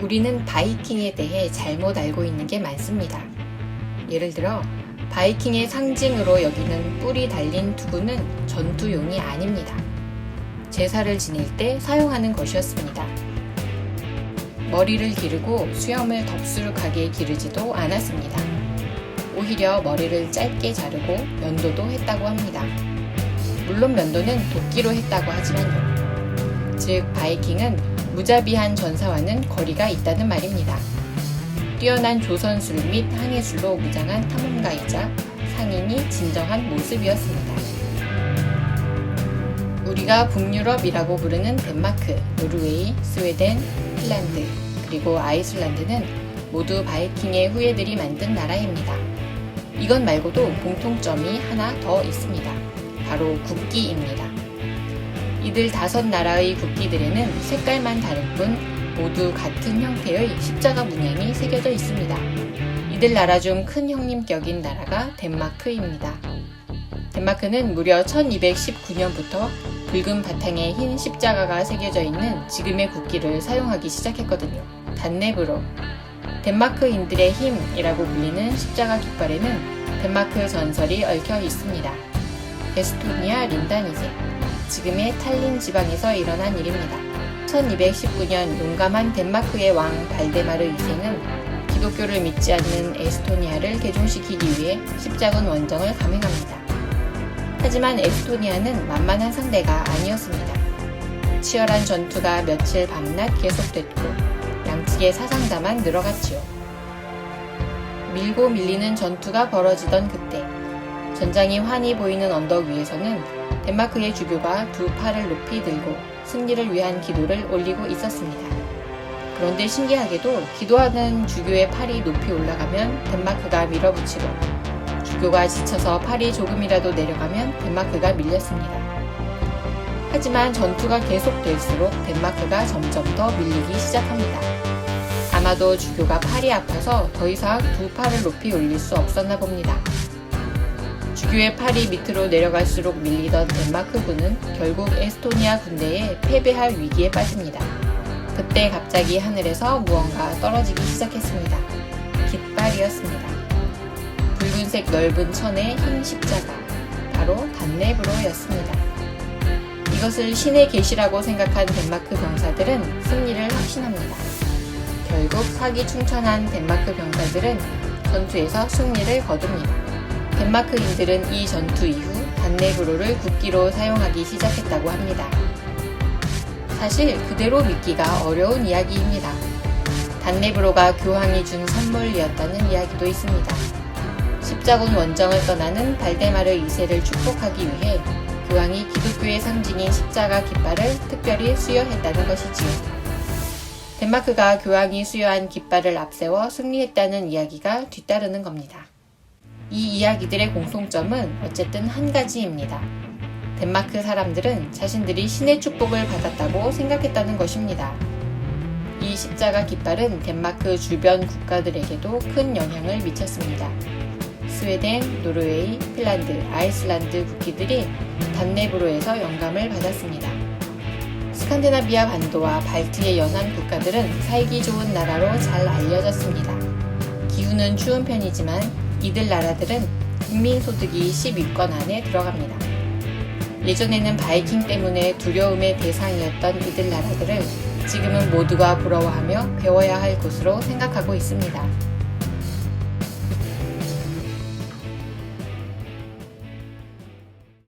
우리는 바이킹에 대해 잘못 알고 있는 게 많습니다. 예를 들어 바이킹의 상징으로 여기는 뿔이 달린 투구는 전투용이 아닙니다. 제사를 지낼 때 사용하는 것이었습니다. 머리를 기르고 수염을 덥수룩하게 기르지도 않았습니다. 오히려 머리를 짧게 자르고 면도도 했다고 합니다. 물론 면도는 도끼로 했다고 하지만요. 즉 바이킹은 무자비한 전사와는 거리가 있다는 말입니다. 뛰어난 조선술 및 항해술로 무장한 탐험가이자 상인이 진정한 모습이었습니다. 우리가 북유럽이라고 부르는 덴마크, 노르웨이, 스웨덴, 핀란드, 그리고 아이슬란드는 모두 바이킹의 후예들이 만든 나라입니다. 이것 말고도 공통점이 하나 더 있습니다. 바로 국기입니다. 이들 5나라의 국기들에는 색깔만 다를 뿐 모두 같은 형태의 십자가 문양이 새겨져 있습니다. 이들 나라 중 큰 형님격인 나라가 덴마크입니다. 덴마크는 무려 1219년부터 붉은 바탕에 흰 십자가가 새겨져 있는 지금의 국기를 사용하기 시작했거든요. 단네브로, 덴마크인들의 힘이라고 불리는 십자가 깃발에는 덴마크 전설이 얽혀 있습니다. 에스토니아 린다니제, 지금의 탈린 지방에서 일어난 일입니다. 1219년 용감한 덴마크의 왕 발데마르 2세는 기독교를 믿지 않는 에스토니아를 개종시키기 위해 십자군 원정을 감행합니다. 하지만 에스토니아는 만만한 상대가 아니었습니다. 치열한 전투가 며칠 밤낮 계속됐고 양측의 사상자만 늘어갔지요. 밀고 밀리는 전투가 벌어지던 그때 전장이 환히 보이는 언덕 위에서는 덴마크의 주교가 두 팔을 높이 들고 승리를 위한 기도를 올리고 있었습니다. 그런데 신기하게도 기도하는 주교의 팔이 높이 올라가면 덴마크가 밀어붙이고 주교가 지쳐서 팔이 조금이라도 내려가면 덴마크가 밀렸습니다. 하지만 전투가 계속될수록 덴마크가 점점 더 밀리기 시작합니다. 아마도 주교가 팔이 아파서 더 이상 두 팔을 높이 올릴 수 없었나 봅니다. 주교의 팔이 밑으로 내려갈수록 밀리던 덴마크군은 결국 에스토니아 군대에 패배할 위기에 빠집니다. 그때 갑자기 하늘에서 무언가 떨어지기 시작했습니다. 깃발이었습니다. 붉은색 넓은 천의 흰 십자가, 바로 단네브로였습니다. 이것을 신의 계시라고 생각한 덴마크 병사들은 승리를 확신합니다. 결국 사기충천한 덴마크 병사들은 전투에서 승리를 거둡니다. 덴마크인들은 이 전투 이후 단네브로를 국기로 사용하기 시작했다고 합니다. 사실 그대로 믿기가 어려운 이야기입니다. 단네브로가 교황이 준 선물이었다는 이야기도 있습니다. 십자군 원정을 떠나는 발데마르 2세를 축복하기 위해 교황이 기독교의 상징인 십자가 깃발을 특별히 수여했다는 것이지요. 덴마크가 교황이 수여한 깃발을 앞세워 승리했다는 이야기가 뒤따르는 겁니다. 이 이야기들의 공통점은 어쨌든 한 가지입니다. 덴마크 사람들은 자신들이 신의 축복을 받았다고 생각했다는 것입니다. 이 십자가 깃발은 덴마크 주변 국가들에게도 큰 영향을 미쳤습니다. 스웨덴, 노르웨이, 핀란드, 아이슬란드 국기들이 단네브로에서 영감을 받았습니다. 스칸디나비아 반도와 발트의 연안 국가들은 살기 좋은 나라로 잘 알려졌습니다. 기후는 추운 편이지만 이들 나라들은 국민소득이 10위권 안에 들어갑니다. 예전에는 바이킹 때문에 두려움의 대상이었던 이들 나라들을 지금은 모두가 부러워하며 배워야 할 곳으로 생각하고 있습니다.